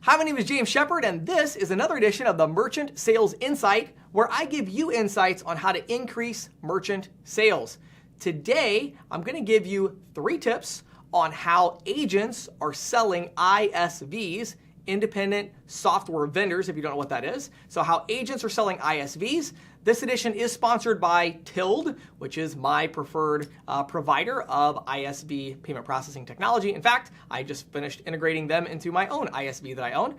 Hi, my name is James Shepard, and this is another edition of the Merchant Sales Insight, where I give you insights on how to increase merchant sales. Today, I'm going to give you 3 tips on how agents are selling ISVs, independent software vendors, if you don't know what that is. So how agents are selling ISVs. This edition is sponsored by Tilled, which is my preferred provider of ISV payment processing technology. In fact, I just finished integrating them into my own ISV that I own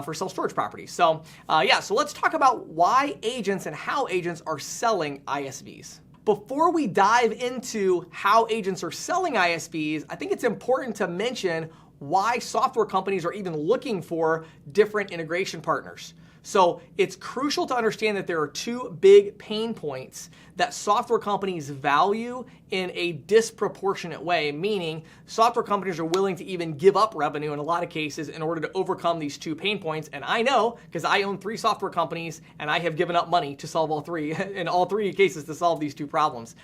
for self-storage properties. So so let's talk about why agents and how agents are selling ISVs. Before we dive into how agents are selling ISVs, I think it's important to mention why software companies are even looking for different integration partners. So it's crucial to understand that there are 2 big pain points that software companies value in a disproportionate way, meaning software companies are willing to even give up revenue in a lot of cases in order to overcome these 2 pain points. And I know, because I own 3 software companies and I have given up money to solve all 3, in all 3 cases to solve these 2 problems.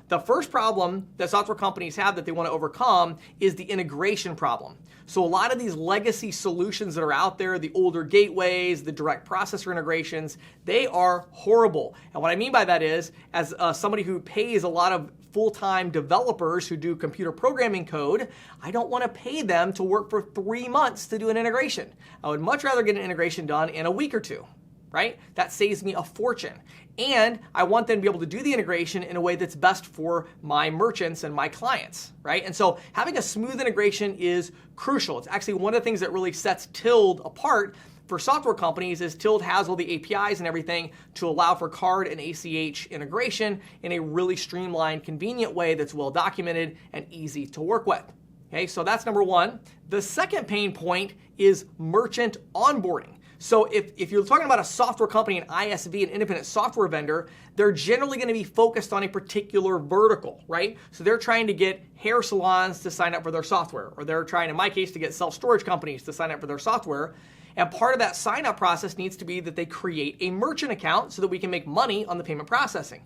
The first problem that software companies have that they want to overcome is the integration problem. So a lot of these legacy solutions that are out there, the older gateways, the direct processor integrations, they are horrible. And what I mean by that is, as somebody who pays a lot of full-time developers who do computer programming code, I don't want to pay them to work for 3 months to do an integration. I would much rather get an integration done in a week or 2. Right? That saves me a fortune. And I want them to be able to do the integration in a way that's best for my merchants and my clients, right? And so having a smooth integration is crucial. It's actually one of the things that really sets Tilled apart for software companies is Tilled has all the APIs and everything to allow for card and ACH integration in a really streamlined, convenient way that's well documented and easy to work with. Okay, so that's number 1. The second pain point is merchant onboarding. So if you're talking about a software company, an ISV, an independent software vendor, they're generally going to be focused on a particular vertical, right? So they're trying to get hair salons to sign up for their software, or they're trying, in my case, to get self-storage companies to sign up for their software. And part of that sign-up process needs to be that they create a merchant account so that we can make money on the payment processing.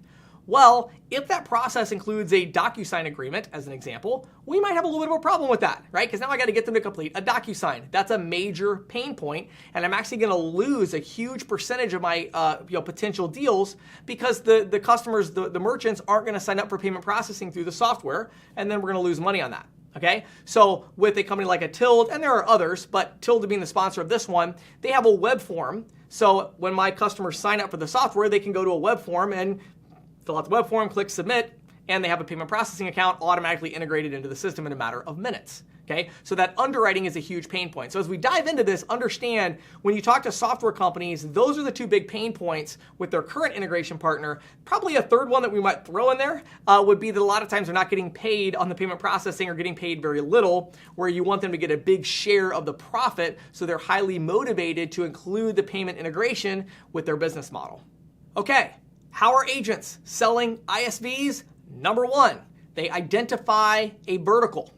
Well, if that process includes a DocuSign agreement, as an example, we might have a little bit of a problem with that, right? Because now I got to get them to complete a DocuSign. That's a major pain point, and I'm actually going to lose a huge percentage of my potential deals because the customers, the merchants, aren't going to sign up for payment processing through the software, and then we're going to lose money on that. Okay, so with a company like a Tilled, and there are others, but Tilled being the sponsor of this one, they have a web form. So when my customers sign up for the software, they can go to a web form and fill out the web form, click submit, and they have a payment processing account automatically integrated into the system in a matter of minutes. Okay, so that underwriting is a huge pain point. So as we dive into this, understand when you talk to software companies, those are the 2 big pain points with their current integration partner. Probably a third one that we might throw in there would be that a lot of times they're not getting paid on the payment processing or getting paid very little, where you want them to get a big share of the profit, so they're highly motivated to include the payment integration with their business model. Okay, how are agents selling ISVs? Number 1, they identify a vertical.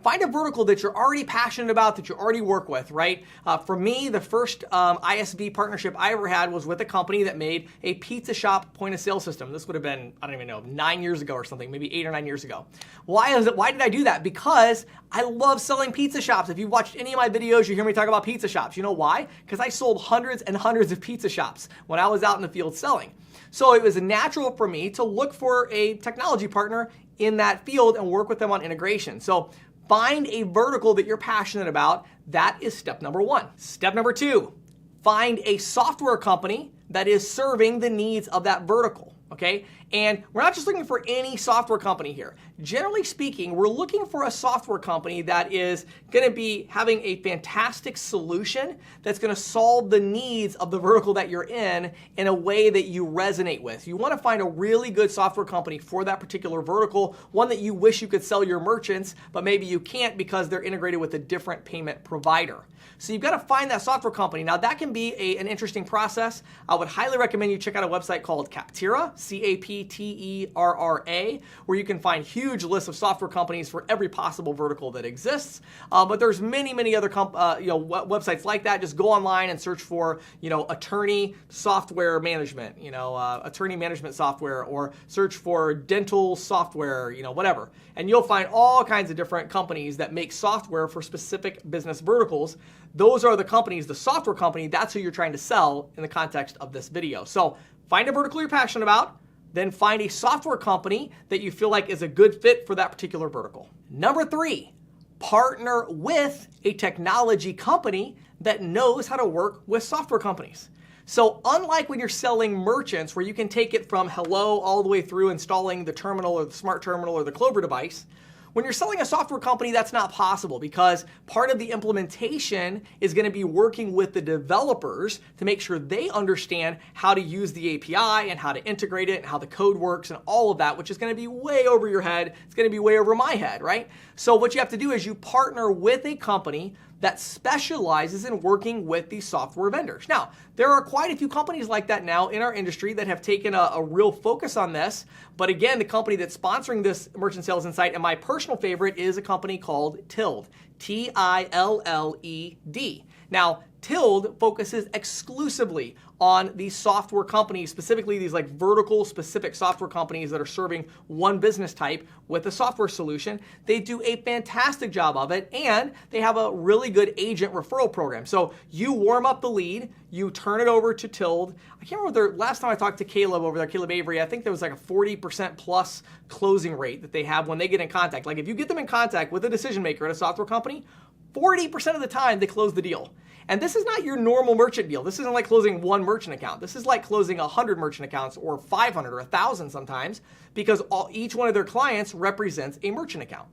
Find a vertical that you're already passionate about, that you already work with, right? For me, the first ISV partnership I ever had was with a company that made a pizza shop point of sale system. This would have been, I don't even know, 9 years ago or something, maybe 8 or 9 years ago. Why did I do that? Because I love selling pizza shops. If you've watched any of my videos, you hear me talk about pizza shops. You know why? Because I sold hundreds and hundreds of pizza shops when I was out in the field selling. So it was natural for me to look for a technology partner in that field and work with them on integration. So find a vertical that you're passionate about. That is step number 1. Step number 2, find a software company that is serving the needs of that vertical. Okay? And we're not just looking for any software company here. Generally speaking, we're looking for a software company that is going to be having a fantastic solution that's going to solve the needs of the vertical that you're in a way that you resonate with. You want to find a really good software company for that particular vertical, one that you wish you could sell your merchants, but maybe you can't because they're integrated with a different payment provider. So you've got to find that software company. Now that can be an interesting process. I would highly recommend you check out a website called Capterra, CAP SETERRA, where you can find huge lists of software companies for every possible vertical that exists. But there's many other websites like that. Just go online and search for attorney software management, attorney management software, or search for dental software, whatever. And you'll find all kinds of different companies that make software for specific business verticals. Those are the companies, the software company, that's who you're trying to sell in the context of this video. So find a vertical you're passionate about, then find a software company that you feel like is a good fit for that particular vertical. Number 3, partner with a technology company that knows how to work with software companies. So unlike when you're selling merchants where you can take it from hello all the way through installing the terminal or the smart terminal or the Clover device, when you're selling a software company, that's not possible because part of the implementation is going to be working with the developers to make sure they understand how to use the API and how to integrate it and how the code works and all of that, which is going to be way over your head. It's going to be way over my head, right? So what you have to do is you partner with a company that specializes in working with these software vendors. Now, there are quite a few companies like that now in our industry that have taken a real focus on this. But again, the company that's sponsoring this Merchant Sales Insight, and my personal favorite, is a company called Tilled, Tilled. Now, Tilled focuses exclusively on these software companies, specifically these like vertical specific software companies that are serving one business type with a software solution. They do a fantastic job of it, and they have a really good agent referral program. So you warm up the lead, you turn it over to Tilled. I can't remember last time I talked to Caleb over there, Caleb Avery, I think there was like a 40% plus closing rate that they have when they get in contact. Like if you get them in contact with a decision maker at a software company, 40% of the time they close the deal. And this is not your normal merchant deal. This isn't like closing one merchant account. This is like closing 100 merchant accounts or 500 or 1,000 sometimes, because each one of their clients represents a merchant account.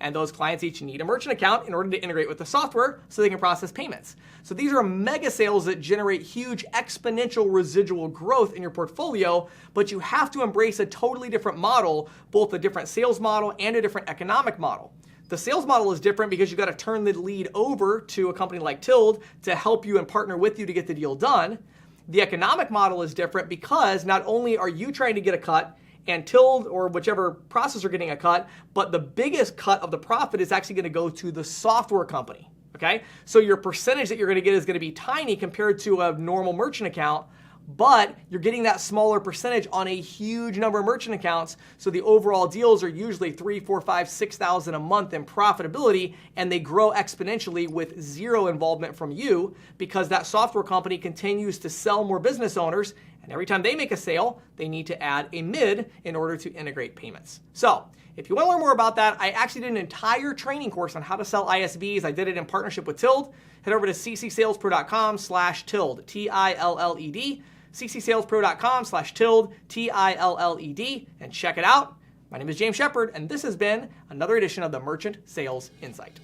And those clients each need a merchant account in order to integrate with the software so they can process payments. So these are mega sales that generate huge exponential residual growth in your portfolio, but you have to embrace a totally different model, both a different sales model and a different economic model. The sales model is different because you've got to turn the lead over to a company like Tilled to help you and partner with you to get the deal done. The economic model is different because not only are you trying to get a cut and Tilled or whichever processor getting a cut, but the biggest cut of the profit is actually going to go to the software company. Okay? So your percentage that you're going to get is going to be tiny compared to a normal merchant account, but you're getting that smaller percentage on a huge number of merchant accounts. So the overall deals are usually 3, 4, 5, 6,000 a month in profitability, and they grow exponentially with zero involvement from you because that software company continues to sell more business owners. And every time they make a sale, they need to add a mid in order to integrate payments. So if you want to learn more about that, I actually did an entire training course on how to sell ISVs. I did it in partnership with Tilled. Head over to ccsalespro.com/Tilled, Tilled, ccsalespro.com/Tilled, Tilled, and check it out. My name is James Shepard, and this has been another edition of the Merchant Sales Insight.